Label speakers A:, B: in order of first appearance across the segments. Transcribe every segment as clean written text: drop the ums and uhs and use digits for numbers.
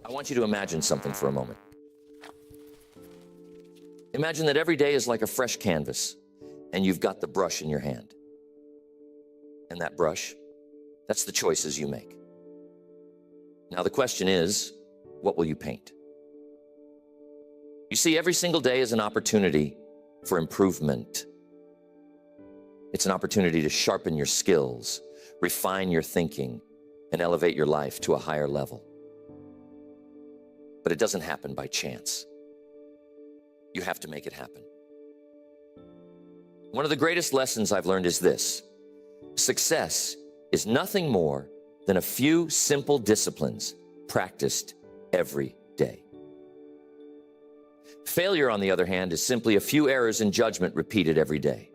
A: I want you to imagine something for a moment. Imagine that every day is like a fresh canvas, and you've got the brush in your hand. And that brush, that's the choices you make. Now the question is, what will you paint? You see, every single day is an opportunity for improvement. It's an opportunity to sharpen your skills, refine your thinking, and elevate your life to a higher level. But it doesn't happen by chance. You have to make it happen. One of the greatest lessons I've learned is this: success is nothing more than a few simple disciplines practiced every day. Failure, on the other hand, is simply a few errors in judgment repeated every day.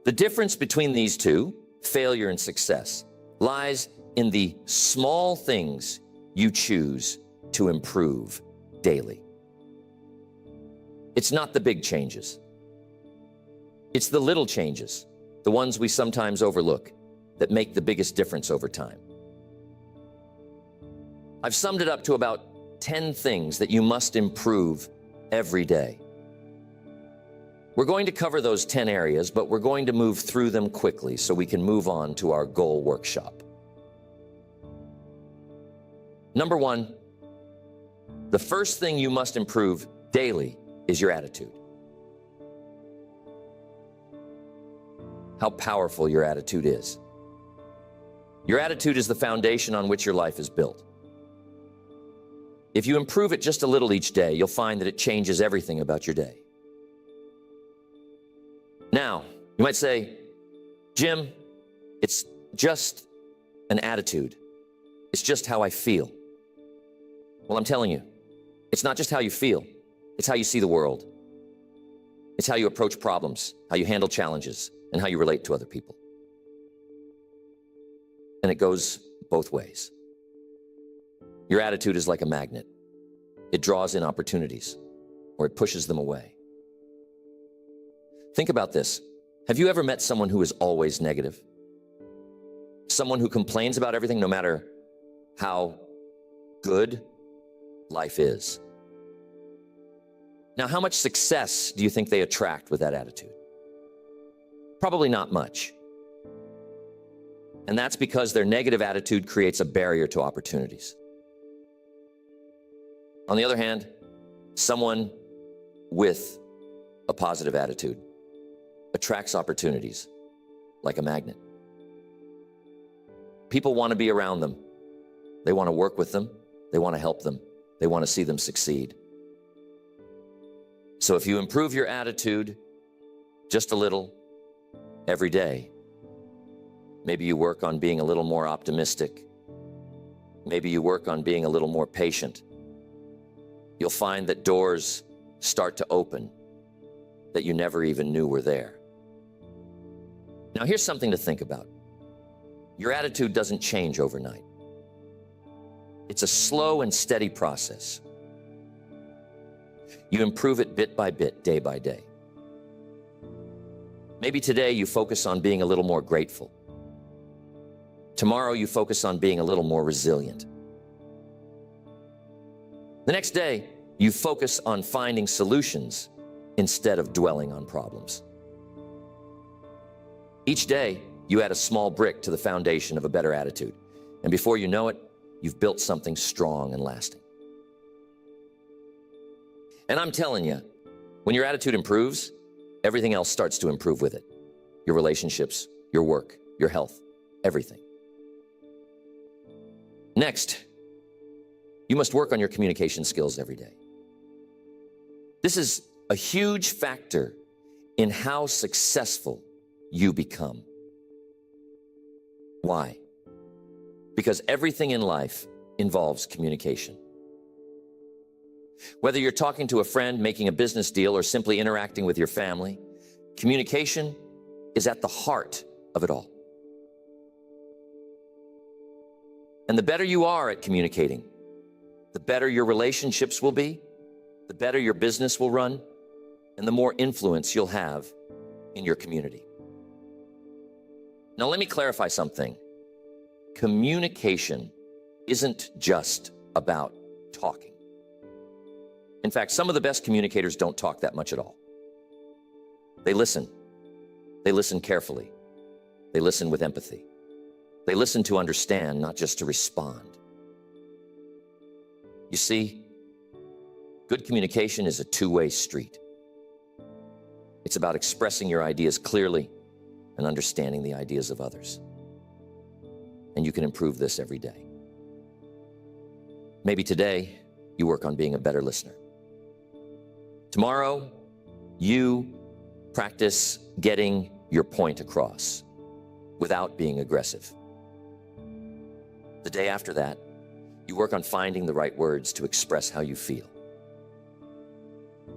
A: The difference between these two, failure and success, lies in the small things you choose to improve daily. It's not the big changes. It's the little changes, the ones we sometimes overlook, that make the biggest difference over time. I've summed it up to about 10 things that you must improve every day. We're going to cover those 10 areas, but we're going to move through them quickly so we can move on to our goal workshop. Number one, the first thing you must improve daily is your attitude. How powerful your attitude is. Your attitude is the foundation on which your life is built. If you improve it just a little each day, you'll find that it changes everything about your day. Now, you might say, Jim, it's just an attitude. It's just how I feel. Well, I'm telling you, it's not just how you feel. It's how you see the world. It's how you approach problems, how you handle challenges, and how you relate to other people. And it goes both ways. Your attitude is like a magnet. It draws in opportunities, or it pushes them away. Think about this. Have you ever met someone who is always negative? Someone who complains about everything no matter how good life is? Now, how much success do you think they attract with that attitude? Probably not much. And that's because their negative attitude creates a barrier to opportunities. On the other hand, someone with a positive attitude attracts opportunities like a magnet. People want to be around them. They want to work with them. They want to help them. They want to see them succeed. So if you improve your attitude just a little every day, maybe you work on being a little more optimistic. Maybe you work on being a little more patient. You'll find that doors start to open that you never even knew were there. Now, here's something to think about. Your attitude doesn't change overnight. It's a slow and steady process. You improve it bit by bit, day by day. Maybe today you focus on being a little more grateful. Tomorrow you focus on being a little more resilient. The next day, you focus on finding solutions instead of dwelling on problems. Each day, you add a small brick to the foundation of a better attitude. And before you know it, you've built something strong and lasting. And I'm telling you, when your attitude improves, everything else starts to improve with it. Your relationships, your work, your health, everything. Next, you must work on your communication skills every day. This is a huge factor in how successful you become. Why? Because everything in life involves communication. Whether you're talking to a friend, making a business deal, or simply interacting with your family, communication is at the heart of it all. And the better you are at communicating, the better your relationships will be, the better your business will run, and the more influence you'll have in your community. Now, let me clarify something. Communication isn't just about talking. In fact, some of the best communicators don't talk that much at all. They listen. They listen carefully. They listen with empathy. They listen to understand, not just to respond. You see, good communication is a two-way street. It's about expressing your ideas clearly and understanding the ideas of others. And you can improve this every day. Maybe today, you work on being a better listener. Tomorrow, you practice getting your point across without being aggressive. The day after that, you work on finding the right words to express how you feel.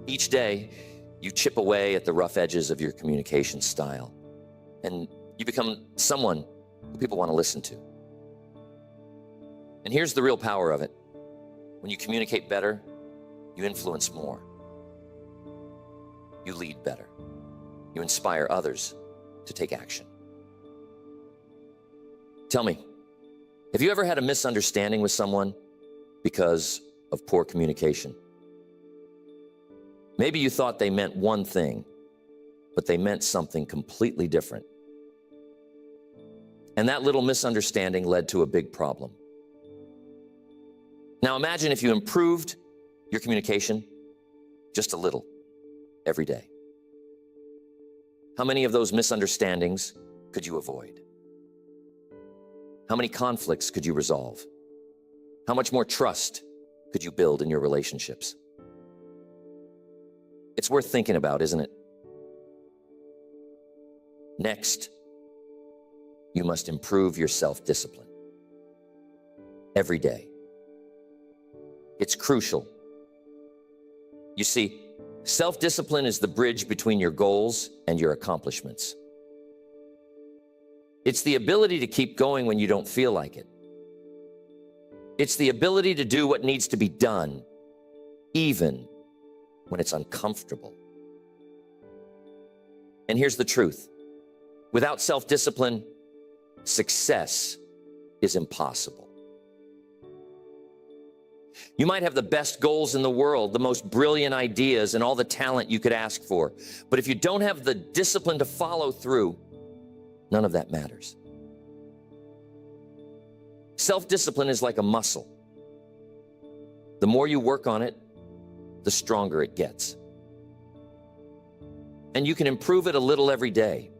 A: Each day, you chip away at the rough edges of your communication style, and you become someone who people want to listen to. And here's the real power of it. When you communicate better, you influence more. You lead better. You inspire others to take action. Tell me, have you ever had a misunderstanding with someone because of poor communication? Maybe you thought they meant one thing, but they meant something completely different. And that little misunderstanding led to a big problem. Now imagine if you improved your communication just a little every day. How many of those misunderstandings could you avoid? How many conflicts could you resolve? How much more trust could you build in your relationships? It's worth thinking about, isn't it? Next, you must improve your self-discipline every day. It's crucial. You see, self-discipline is the bridge between your goals and your accomplishments. It's the ability to keep going when you don't feel like it. It's the ability to do what needs to be done, even when it's uncomfortable. And here's the truth. Without self-discipline, success is impossible. You might have the best goals in the world, the most brilliant ideas, and all the talent you could ask for. But if you don't have the discipline to follow through, none of that matters. Self-discipline is like a muscle. The more you work on it, the stronger it gets. And you can improve it a little every day.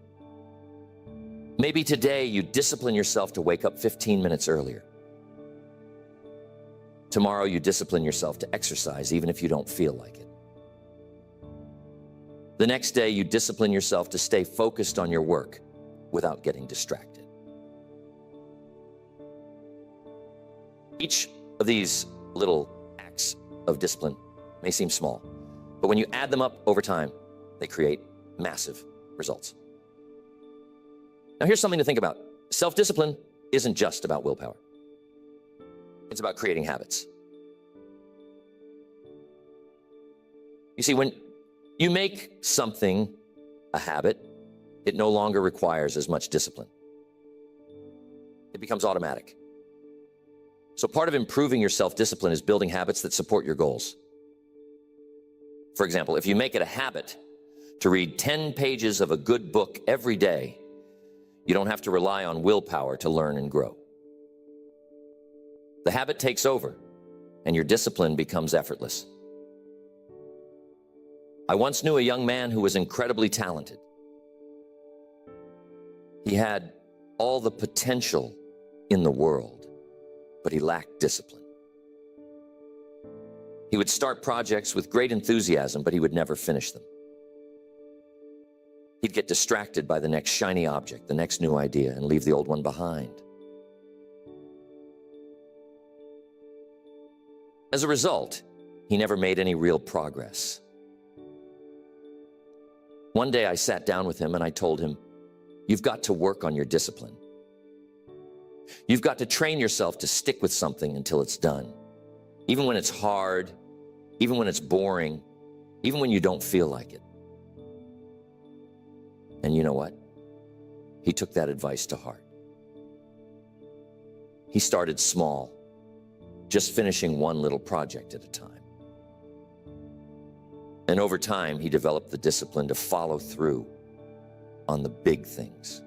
A: Maybe today you discipline yourself to wake up 15 minutes earlier. Tomorrow you discipline yourself to exercise even if you don't feel like it. The next day you discipline yourself to stay focused on your work without getting distracted. Each of these little acts of discipline may seem small, but when you add them up over time, they create massive results. Now here's something to think about. Self-discipline isn't just about willpower. It's about creating habits. You see, when you make something a habit, it no longer requires as much discipline. It becomes automatic. So part of improving your self-discipline is building habits that support your goals. For example, if you make it a habit to read 10 pages of a good book every day, you don't have to rely on willpower to learn and grow. The habit takes over, and your discipline becomes effortless. I once knew a young man who was incredibly talented. He had all the potential in the world, but he lacked discipline. He would start projects with great enthusiasm, but he would never finish them. He'd get distracted by the next shiny object, the next new idea, and leave the old one behind. As a result, he never made any real progress. One day I sat down with him and I told him, "You've got to work on your discipline. You've got to train yourself to stick with something until it's done. Even when it's hard, even when it's boring, even when you don't feel like it." And you know what? He took that advice to heart. He started small, just finishing one little project at a time. And over time, he developed the discipline to follow through on the big things.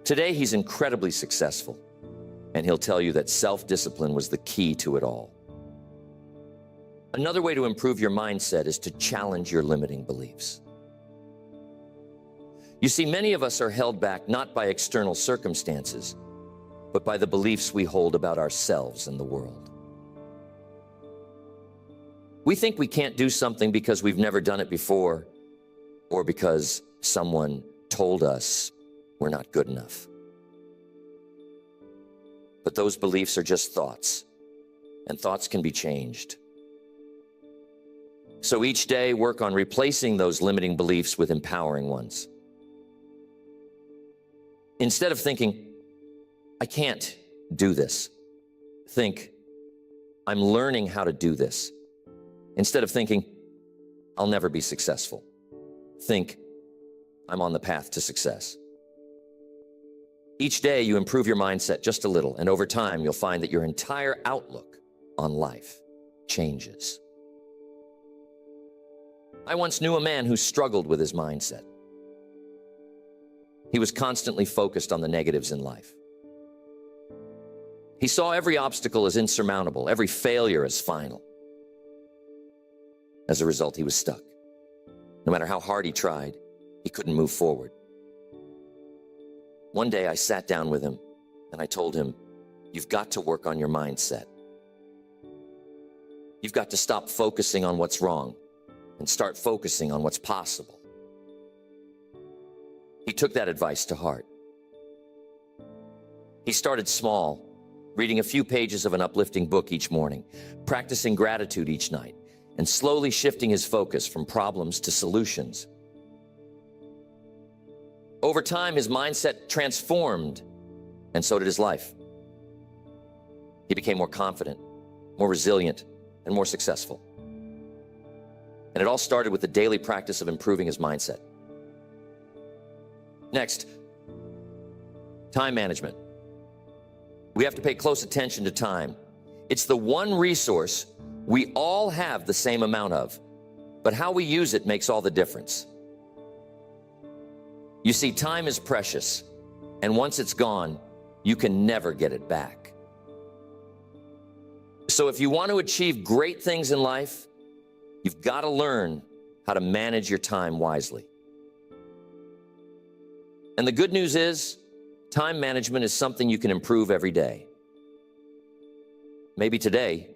A: Today, he's incredibly successful, and he'll tell you that self-discipline was the key to it all. Another way to improve your mindset is to challenge your limiting beliefs. You see, many of us are held back not by external circumstances, but by the beliefs we hold about ourselves and the world. We think we can't do something because we've never done it before, or because someone told us we're not good enough. But those beliefs are just thoughts, and thoughts can be changed. So each day, work on replacing those limiting beliefs with empowering ones. Instead of thinking, I can't do this, think, I'm learning how to do this. Instead of thinking, I'll never be successful, think, I'm on the path to success. Each day you improve your mindset just a little, and over time you'll find that your entire outlook on life changes. I once knew a man who struggled with his mindset. He was constantly focused on the negatives in life. He saw every obstacle as insurmountable, every failure as final. As a result, he was stuck. No matter how hard he tried, he couldn't move forward. One day I sat down with him and I told him, you've got to work on your mindset. You've got to stop focusing on what's wrong and start focusing on what's possible. He took that advice to heart. He started small, reading a few pages of an uplifting book each morning, practicing gratitude each night, and slowly shifting his focus from problems to solutions. Over time, his mindset transformed, and so did his life. He became more confident, more resilient, and more successful. And it all started with the daily practice of improving his mindset. Next, time management. We have to pay close attention to time. It's the one resource we all have the same amount of, but how we use it makes all the difference. You see, time is precious, and once it's gone, you can never get it back. So if you want to achieve great things in life, you've got to learn how to manage your time wisely. And the good news is, time management is something you can improve every day. Maybe today,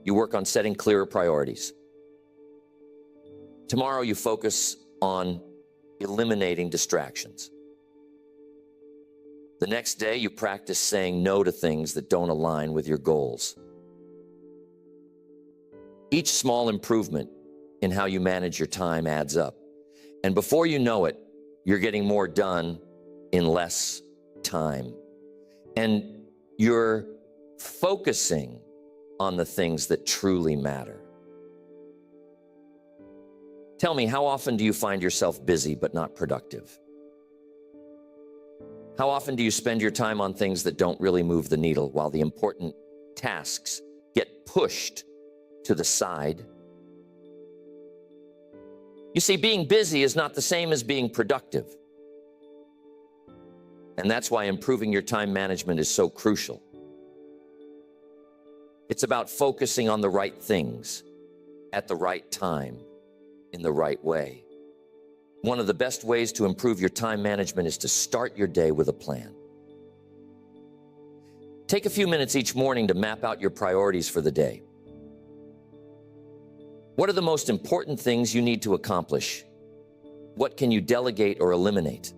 A: you work on setting clearer priorities. Tomorrow, you focus on eliminating distractions. The next day, you practice saying no to things that don't align with your goals. Each small improvement in how you manage your time adds up. And before you know it, you're getting more done in less time. And you're focusing on the things that truly matter. Tell me, how often do you find yourself busy but not productive? How often do you spend your time on things that don't really move the needle while the important tasks get pushed to the side? You see, being busy is not the same as being productive. And that's why improving your time management is so crucial. It's about focusing on the right things at the right time in the right way. One of the best ways to improve your time management is to start your day with a plan. Take a few minutes each morning to map out your priorities for the day. What are the most important things you need to accomplish? What can you delegate or eliminate?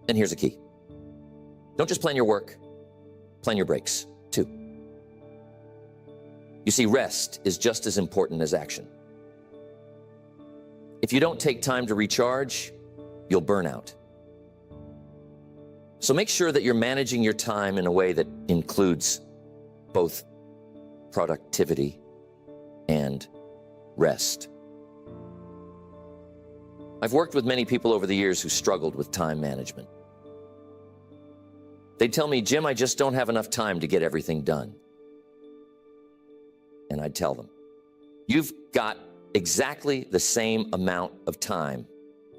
A: And here's the key. Don't just plan your work, plan your breaks too. You see, rest is just as important as action. If you don't take time to recharge, you'll burn out. So make sure that you're managing your time in a way that includes both productivity and rest. I've worked with many people over the years who struggled with time management. They'd tell me, Jim, I just don't have enough time to get everything done. And I'd tell them, you've got exactly the same amount of time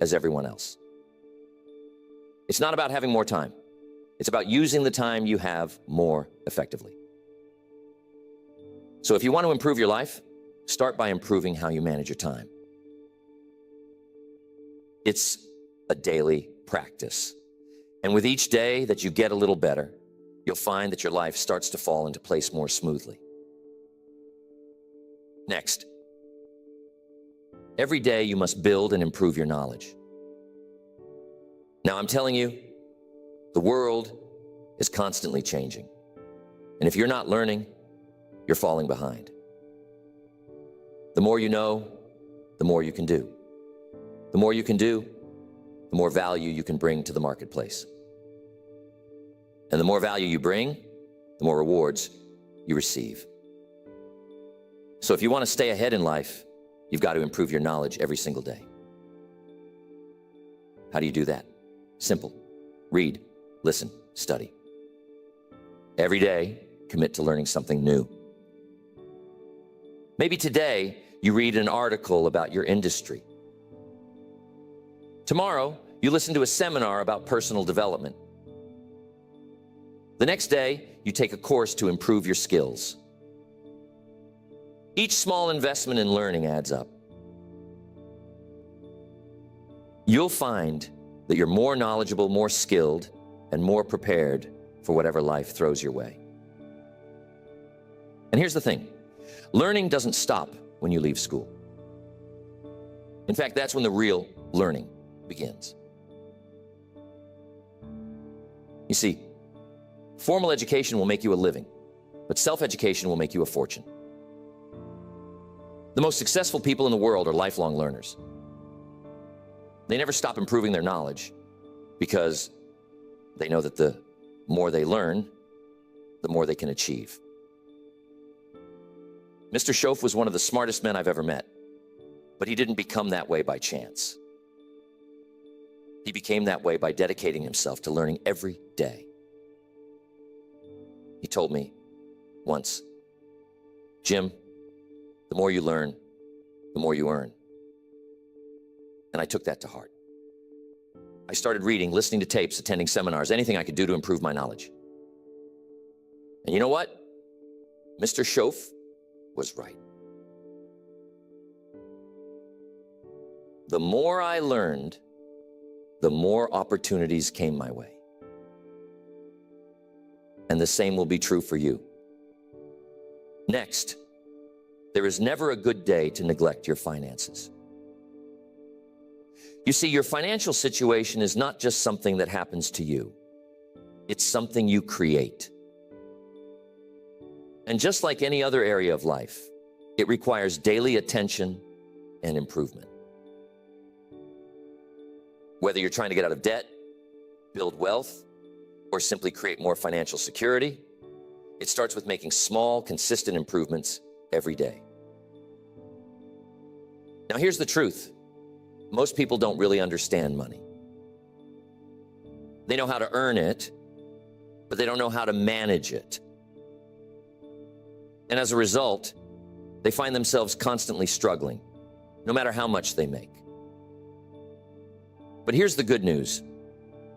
A: as everyone else. It's not about having more time. It's about using the time you have more effectively. So if you want to improve your life, start by improving how you manage your time. It's a daily practice. And with each day that you get a little better, you'll find that your life starts to fall into place more smoothly. Next, every day you must build and improve your knowledge. Now, I'm telling you, the world is constantly changing. And if you're not learning, you're falling behind. The more you know, the more you can do. The more you can do, the more value you can bring to the marketplace. And the more value you bring, the more rewards you receive. So if you want to stay ahead in life, you've got to improve your knowledge every single day. How do you do that? Simple. Read, listen, study. Every day, commit to learning something new. Maybe today, you read an article about your industry. Tomorrow, you listen to a seminar about personal development. The next day, you take a course to improve your skills. Each small investment in learning adds up. You'll find that you're more knowledgeable, more skilled, and more prepared for whatever life throws your way. And here's the thing. Learning doesn't stop when you leave school. In fact, that's when the real learning begins. You see, formal education will make you a living, but self-education will make you a fortune. The most successful people in the world are lifelong learners. They never stop improving their knowledge because they know that the more they learn, the more they can achieve. Mr. Schoaf was one of the smartest men I've ever met, but he didn't become that way by chance. He became that way by dedicating himself to learning every day. He told me once, Jim, the more you learn, the more you earn. And I took that to heart. I started reading, listening to tapes, attending seminars, anything I could do to improve my knowledge. And you know what? Mr. Schoaf was right. The more I learned, the more opportunities came my way. And the same will be true for you. Next, there is never a good day to neglect your finances. You see, your financial situation is not just something that happens to you. It's something you create. And just like any other area of life, it requires daily attention and improvement. Whether you're trying to get out of debt, build wealth, or simply create more financial security, it starts with making small, consistent improvements every day. Now, here's the truth. Most people don't really understand money. They know how to earn it, but they don't know how to manage it. And as a result, they find themselves constantly struggling, no matter how much they make. But here's the good news.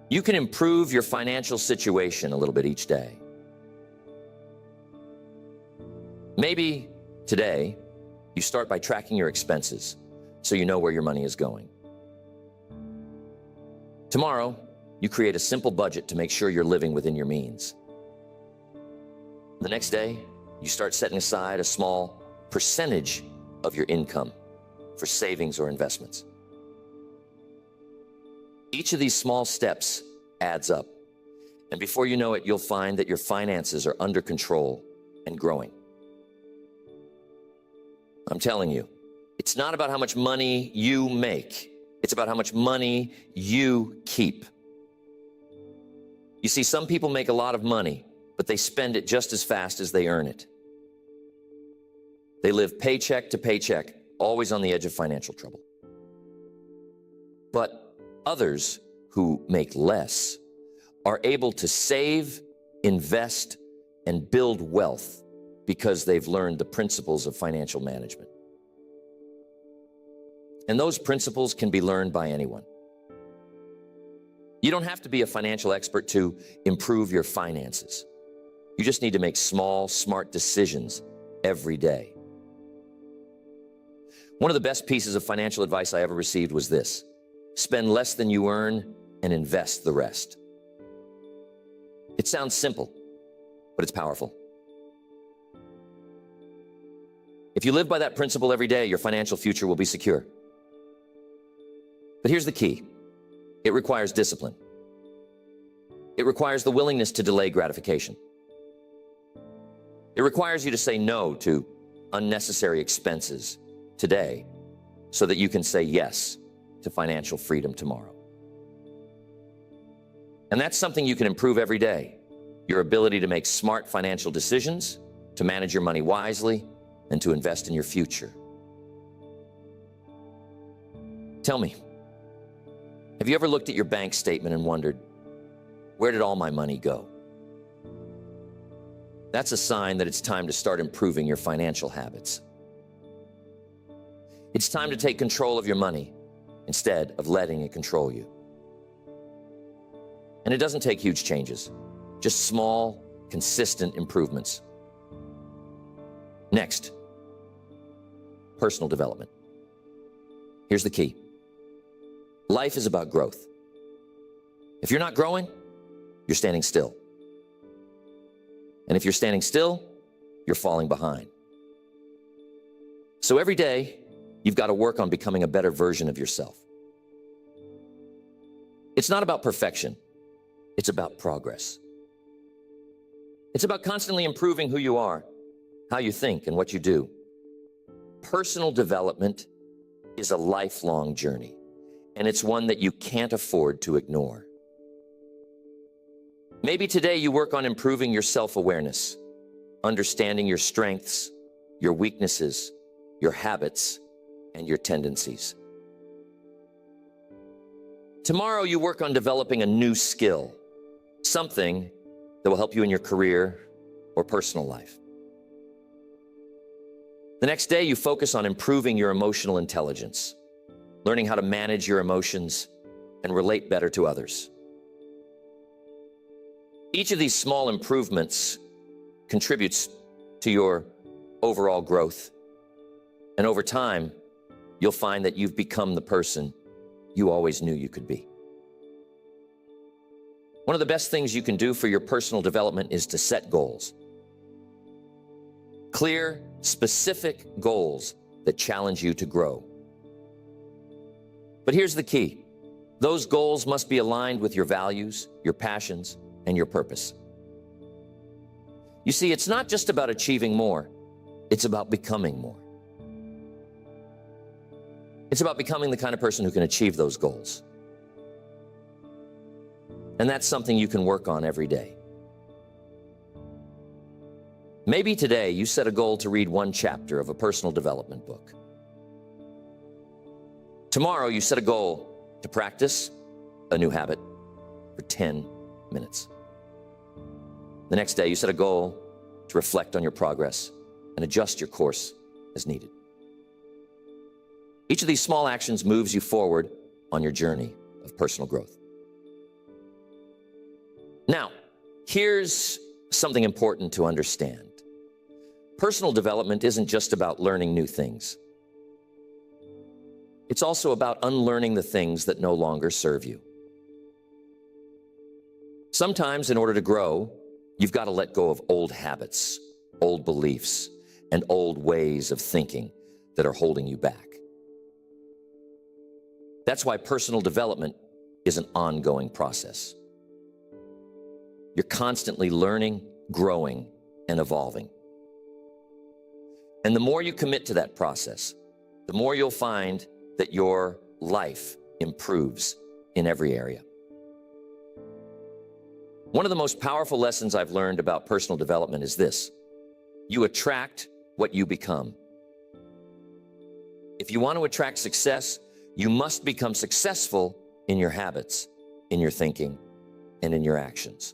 A: You can improve your financial situation a little bit each day. Maybe today, you start by tracking your expenses so you know where your money is going. Tomorrow, you create a simple budget to make sure you're living within your means. The next day, you start setting aside a small percentage of your income for savings or investments. Each of these small steps adds up, and before you know it, you'll find that your finances are under control and growing. I'm telling you, it's not about how much money you make. It's about how much money you keep. You see, some people make a lot of money, but they spend it just as fast as they earn it. They live paycheck to paycheck, always on the edge of financial trouble. But others who make less are able to save, invest, and build wealth because they've learned the principles of financial management. And those principles can be learned by anyone. You don't have to be a financial expert to improve your finances. You just need to make small, smart decisions every day. One of the best pieces of financial advice I ever received was this: spend less than you earn and invest the rest. It sounds simple, but it's powerful. If you live by that principle every day, your financial future will be secure. But here's the key. It requires discipline. It requires the willingness to delay gratification. It requires you to say no to unnecessary expenses today so that you can say yes to financial freedom tomorrow. And that's something you can improve every day. Your ability to make smart financial decisions, to manage your money wisely, and to invest in your future. Tell me, have you ever looked at your bank statement and wondered, where did all my money go? That's a sign that it's time to start improving your financial habits. It's time to take control of your money instead of letting it control you. And it doesn't take huge changes, just small, consistent improvements. Next, personal development. Here's the key. Life is about growth. If you're not growing, you're standing still. And if you're standing still, you're falling behind. So every day, you've got to work on becoming a better version of yourself. It's not about perfection. It's about progress. It's about constantly improving who you are, how you think, and what you do. Personal development is a lifelong journey, and it's one that you can't afford to ignore. Maybe today you work on improving your self-awareness, understanding your strengths, your weaknesses, your habits, and your tendencies. Tomorrow you work on developing a new skill, something that will help you in your career or personal life. The next day you focus on improving your emotional intelligence, learning how to manage your emotions and relate better to others. Each of these small improvements contributes to your overall growth. And over time, you'll find that you've become the person you always knew you could be. One of the best things you can do for your personal development is to set goals. Clear, specific goals that challenge you to grow. But here's the key. Those goals must be aligned with your values, your passions, and your purpose. You see, it's not just about achieving more, it's about becoming more. It's about becoming the kind of person who can achieve those goals. And that's something you can work on every day. Maybe today you set a goal to read one chapter of a personal development book. Tomorrow you set a goal to practice a new habit for 10 minutes. The next day you set a goal to reflect on your progress and adjust your course as needed. Each of these small actions moves you forward on your journey of personal growth. Now, here's something important to understand. Personal development isn't just about learning new things. It's also about unlearning the things that no longer serve you. Sometimes, in order to grow, you've got to let go of old habits, old beliefs, and old ways of thinking that are holding you back. That's why personal development is an ongoing process. You're constantly learning, growing, and evolving. And the more you commit to that process, the more you'll find that your life improves in every area. One of the most powerful lessons I've learned about personal development is this: you attract what you become. If you want to attract success, you must become successful in your habits, in your thinking, and in your actions.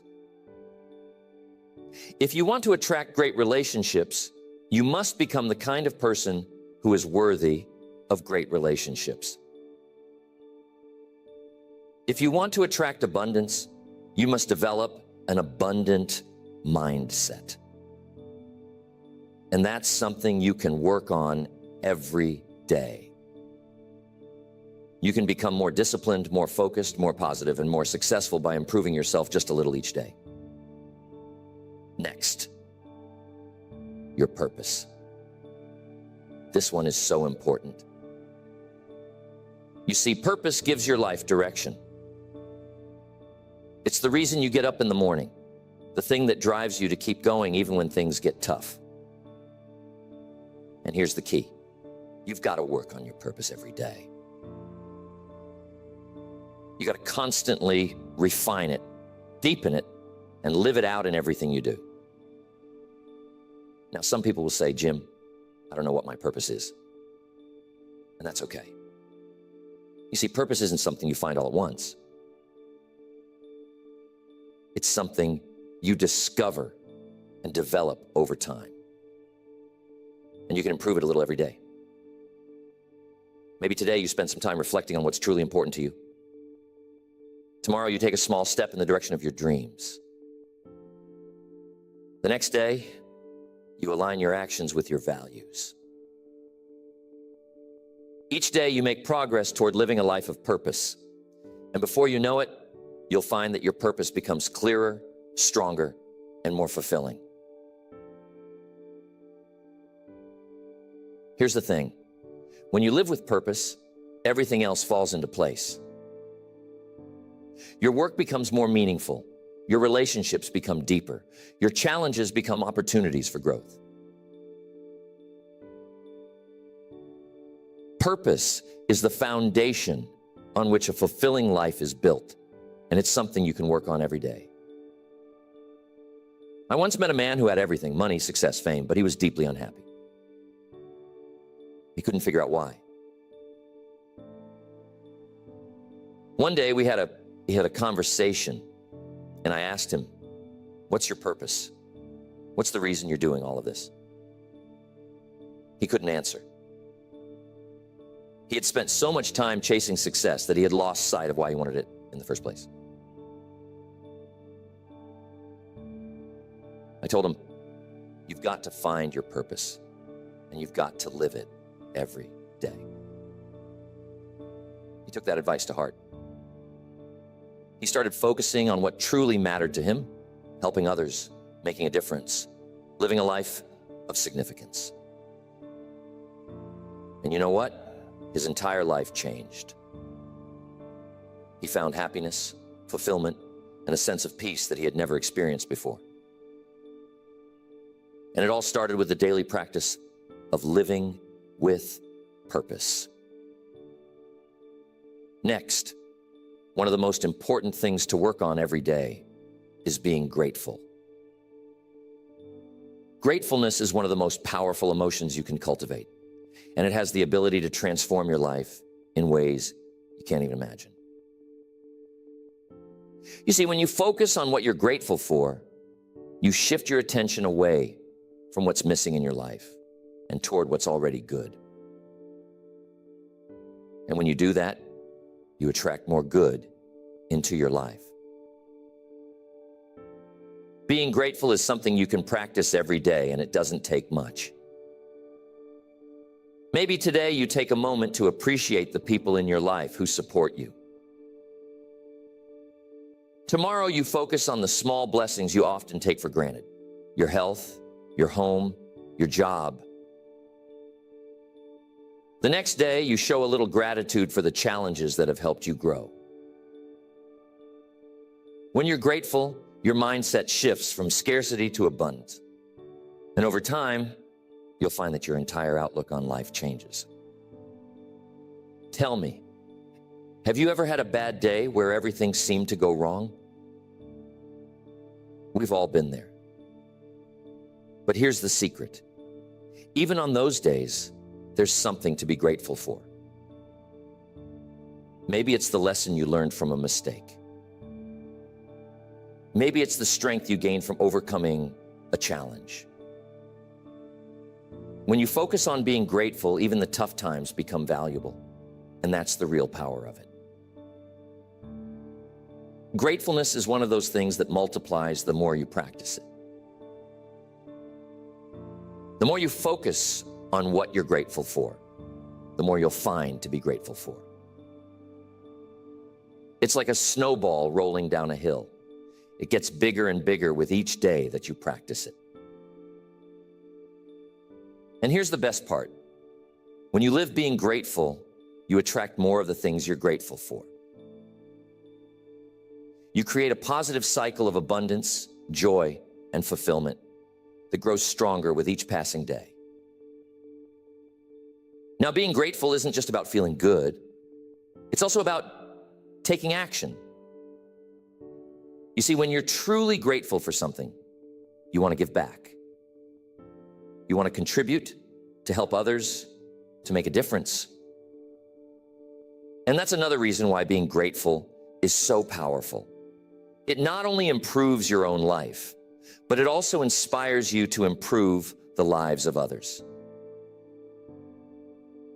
A: If you want to attract great relationships, you must become the kind of person who is worthy of great relationships. If you want to attract abundance, you must develop an abundant mindset. And that's something you can work on every day. You can become more disciplined, more focused, more positive, and more successful by improving yourself just a little each day. Next, your purpose. This one is so important. You see, purpose gives your life direction. It's the reason you get up in the morning, the thing that drives you to keep going even when things get tough. And here's the key. You've got to work on your purpose every day. You got to constantly refine it, deepen it, and live it out in everything you do. Now, some people will say, Jim, I don't know what my purpose is. And that's okay. You see, purpose isn't something you find all at once. It's something you discover and develop over time. And you can improve it a little every day. Maybe today you spend some time reflecting on what's truly important to you. Tomorrow you take a small step in the direction of your dreams. The next day, you align your actions with your values. Each day you make progress toward living a life of purpose. And before you know it, you'll find that your purpose becomes clearer, stronger, and more fulfilling. Here's the thing. When you live with purpose, everything else falls into place. Your work becomes more meaningful. Your relationships become deeper. Your challenges become opportunities for growth. Purpose is the foundation on which a fulfilling life is built, and it's something you can work on every day. I once met a man who had everything, money, success, fame, but he was deeply unhappy. He couldn't figure out why. One day we had a conversation, and I asked him, what's your purpose? What's the reason you're doing all of this? He couldn't answer. He had spent so much time chasing success that he had lost sight of why he wanted it in the first place. I told him, you've got to find your purpose, and you've got to live it every day. He took that advice to heart. He started focusing on what truly mattered to him, helping others, making a difference, living a life of significance. And you know what? His entire life changed. He found happiness, fulfillment, and a sense of peace that he had never experienced before. And it all started with the daily practice of living with purpose. Next, one of the most important things to work on every day is being grateful. Gratefulness is one of the most powerful emotions you can cultivate, and it has the ability to transform your life in ways you can't even imagine. You see, when you focus on what you're grateful for, you shift your attention away from what's missing in your life and toward what's already good. And when you do that, you attract more good into your life. Being grateful is something you can practice every day, and it doesn't take much. Maybe today you take a moment to appreciate the people in your life who support you. Tomorrow you focus on the small blessings you often take for granted: your health, your home, your job. The next day you show a little gratitude for the challenges that have helped you grow. When you're grateful, your mindset shifts from scarcity to abundance. And over time, you'll find that your entire outlook on life changes. Tell me, have you ever had a bad day where everything seemed to go wrong? We've all been there. But here's the secret. Even on those days, there's something to be grateful for. Maybe it's the lesson you learned from a mistake. Maybe it's the strength you gain from overcoming a challenge. When you focus on being grateful, even the tough times become valuable, and that's the real power of it. Gratefulness is one of those things that multiplies the more you practice it. The more you focus on what you're grateful for, the more you'll find to be grateful for. It's like a snowball rolling down a hill. It gets bigger and bigger with each day that you practice it. And here's the best part. When you live being grateful, you attract more of the things you're grateful for. You create a positive cycle of abundance, joy, and fulfillment that grows stronger with each passing day. Now, being grateful isn't just about feeling good. It's also about taking action. You see, when you're truly grateful for something, you want to give back. You want to contribute, to help others, to make a difference. And that's another reason why being grateful is so powerful. It not only improves your own life, but it also inspires you to improve the lives of others.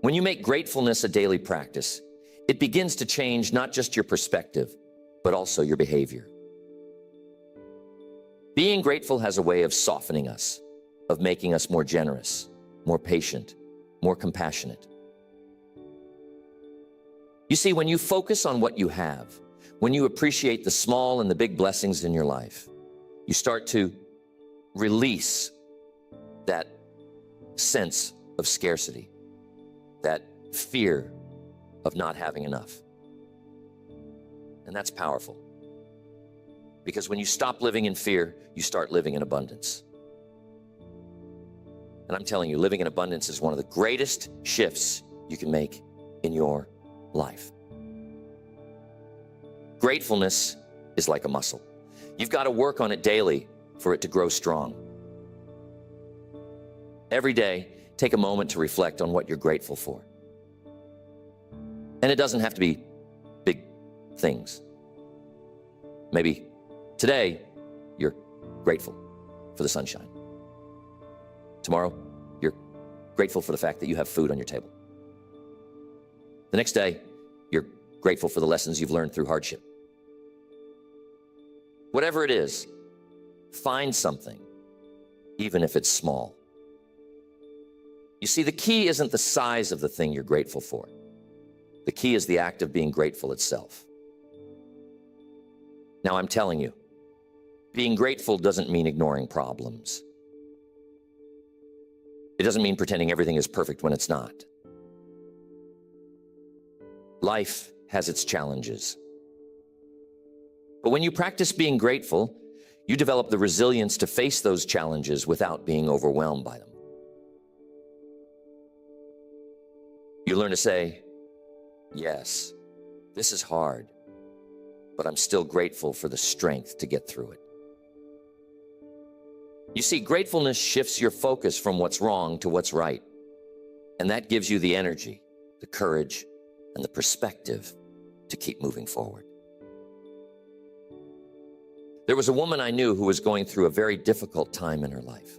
A: When you make gratefulness a daily practice, it begins to change not just your perspective, but also your behavior. Being grateful has a way of softening us, of making us more generous, more patient, more compassionate. You see, when you focus on what you have, when you appreciate the small and the big blessings in your life, you start to release that sense of scarcity, that fear of not having enough. And that's powerful. Because when you stop living in fear, you start living in abundance. And I'm telling you, living in abundance is one of the greatest shifts you can make in your life. Gratefulness is like a muscle. You've got to work on it daily for it to grow strong. Every day, take a moment to reflect on what you're grateful for. And it doesn't have to be big things. Maybe today, you're grateful for the sunshine. Tomorrow, you're grateful for the fact that you have food on your table. The next day, you're grateful for the lessons you've learned through hardship. Whatever it is, find something, even if it's small. You see, the key isn't the size of the thing you're grateful for. The key is the act of being grateful itself. Now, I'm telling you, being grateful doesn't mean ignoring problems. It doesn't mean pretending everything is perfect when it's not. Life has its challenges. But when you practice being grateful, you develop the resilience to face those challenges without being overwhelmed by them. You learn to say, yes, this is hard, but I'm still grateful for the strength to get through it. You see, gratefulness shifts your focus from what's wrong to what's right. And that gives you the energy, the courage, and the perspective to keep moving forward. There was a woman I knew who was going through a very difficult time in her life.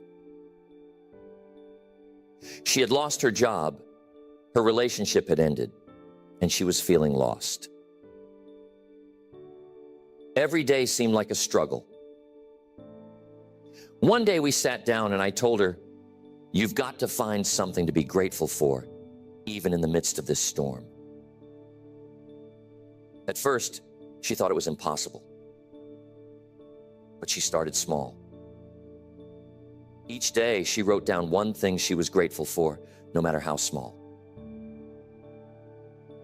A: She had lost her job, her relationship had ended, and she was feeling lost. Every day seemed like a struggle. One day we sat down and I told her, you've got to find something to be grateful for, even in the midst of this storm. At first, she thought it was impossible. But she started small. Each day, she wrote down one thing she was grateful for, no matter how small.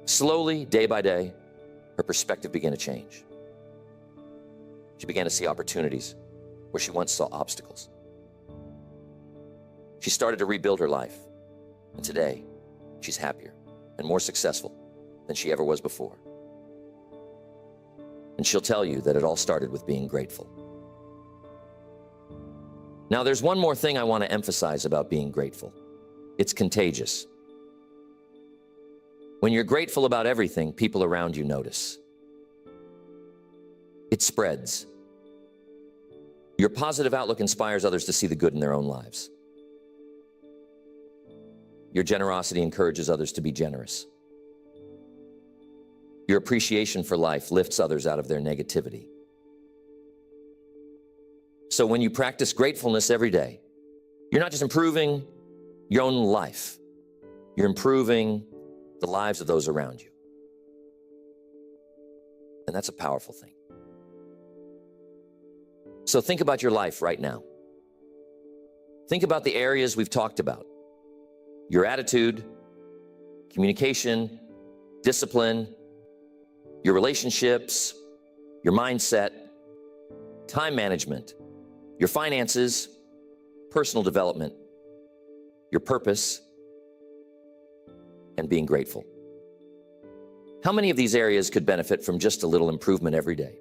A: Slowly, day by day, her perspective began to change. She began to see opportunities where she once saw obstacles. She started to rebuild her life, and today, she's happier and more successful than she ever was before. And she'll tell you that it all started with being grateful. Now, there's one more thing I want to emphasize about being grateful. It's contagious. When you're grateful about everything, people around you notice. It spreads. Your positive outlook inspires others to see the good in their own lives. Your generosity encourages others to be generous. Your appreciation for life lifts others out of their negativity. So when you practice gratefulness every day, you're not just improving your own life, you're improving the lives of those around you. And that's a powerful thing. So think about your life right now. Think about the areas we've talked about. Your attitude, communication, discipline, your relationships, your mindset, time management, your finances, personal development, your purpose, and being grateful. How many of these areas could benefit from just a little improvement every day?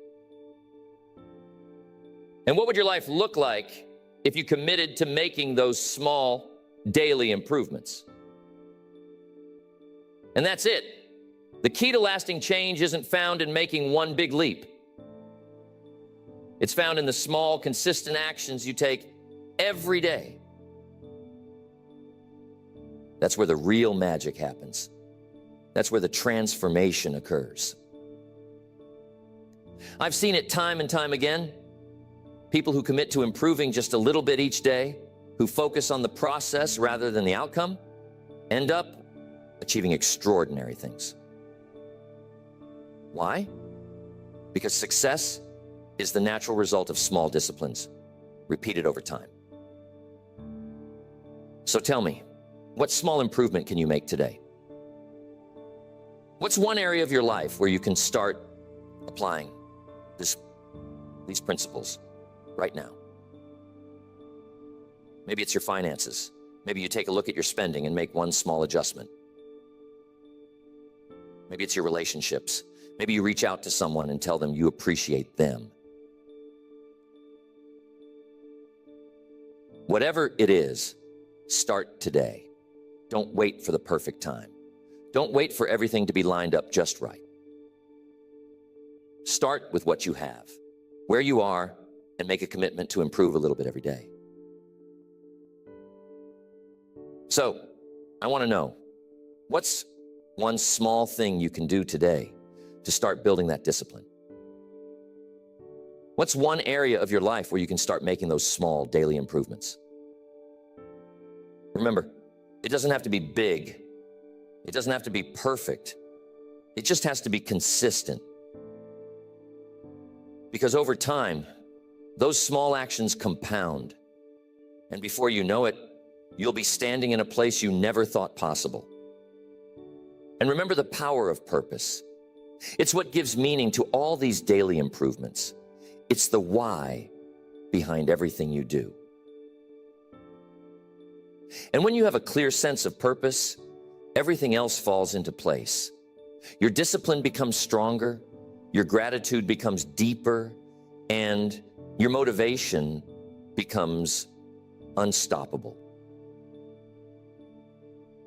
A: And what would your life look like if you committed to making those small daily improvements? And that's it. The key to lasting change isn't found in making one big leap. It's found in the small, consistent actions you take every day. That's where the real magic happens. That's where the transformation occurs. I've seen it time and time again. People who commit to improving just a little bit each day, who focus on the process rather than the outcome, end up achieving extraordinary things. Why? Because success is the natural result of small disciplines, repeated over time. So tell me, what small improvement can you make today? What's one area of your life where you can start applying these principles right now? Maybe it's your finances. Maybe you take a look at your spending and make one small adjustment. Maybe it's your relationships. Maybe you reach out to someone and tell them you appreciate them. Whatever it is, start today. Don't wait for the perfect time. Don't wait for everything to be lined up just right. Start with what you have, where you are, and make a commitment to improve a little bit every day. So, I want to know, what's one small thing you can do today to start building that discipline? What's one area of your life where you can start making those small daily improvements? Remember, it doesn't have to be big. It doesn't have to be perfect. It just has to be consistent. Because over time, those small actions compound. And before you know it, you'll be standing in a place you never thought possible. And remember the power of purpose. It's what gives meaning to all these daily improvements. It's the why behind everything you do. And when you have a clear sense of purpose, everything else falls into place. Your discipline becomes stronger, your gratitude becomes deeper, and your motivation becomes unstoppable.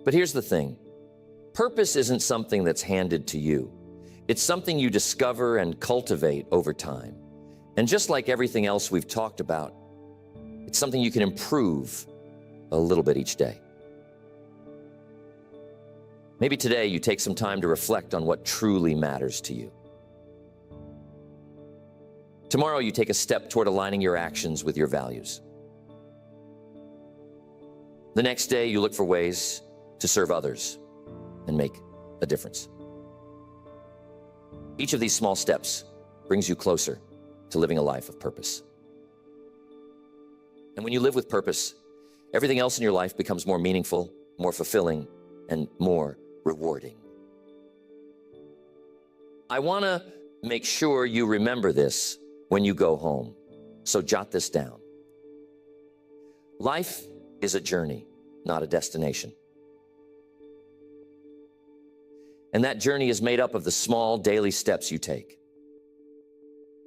A: But here's the thing. Purpose isn't something that's handed to you. It's something you discover and cultivate over time. And just like everything else we've talked about, it's something you can improve a little bit each day. Maybe today you take some time to reflect on what truly matters to you. Tomorrow you take a step toward aligning your actions with your values. The next day you look for ways to serve others and make a difference. Each of these small steps brings you closer to living a life of purpose. And when you live with purpose, everything else in your life becomes more meaningful, more fulfilling, and more rewarding. I want to make sure you remember this when you go home, so jot this down. Life is a journey, not a destination. And that journey is made up of the small daily steps you take.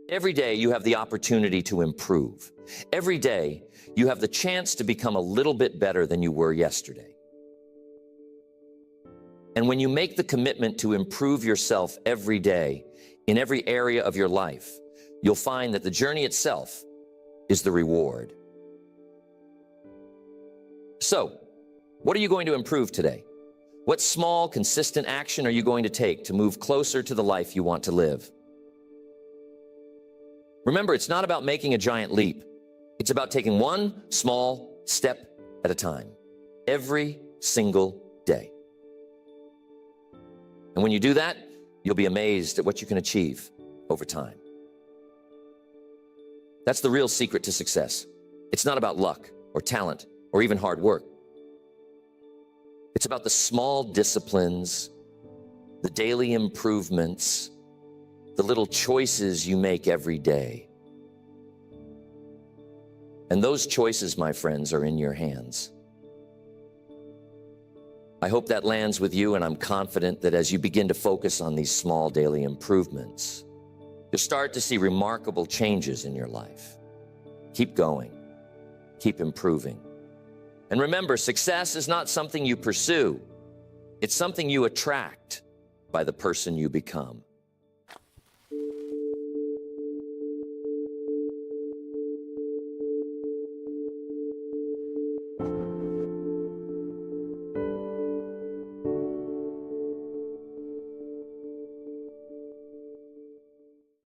A: Every day you have the opportunity to improve. Every day you have the chance to become a little bit better than you were yesterday. And when you make the commitment to improve yourself every day in every area of your life, you'll find that the journey itself is the reward. So, what are you going to improve today? What small, consistent action are you going to take to move closer to the life you want to live? Remember, it's not about making a giant leap. It's about taking one small step at a time, every single day. And when you do that, you'll be amazed at what you can achieve over time. That's the real secret to success. It's not about luck or talent or even hard work. It's about the small disciplines, the daily improvements, the little choices you make every day. And those choices, my friends, are in your hands. I hope that lands with you, and I'm confident that as you begin to focus on these small daily improvements, you'll start to see remarkable changes in your life. Keep going. Keep improving. And remember, success is not something you pursue. It's something you attract by the person you become.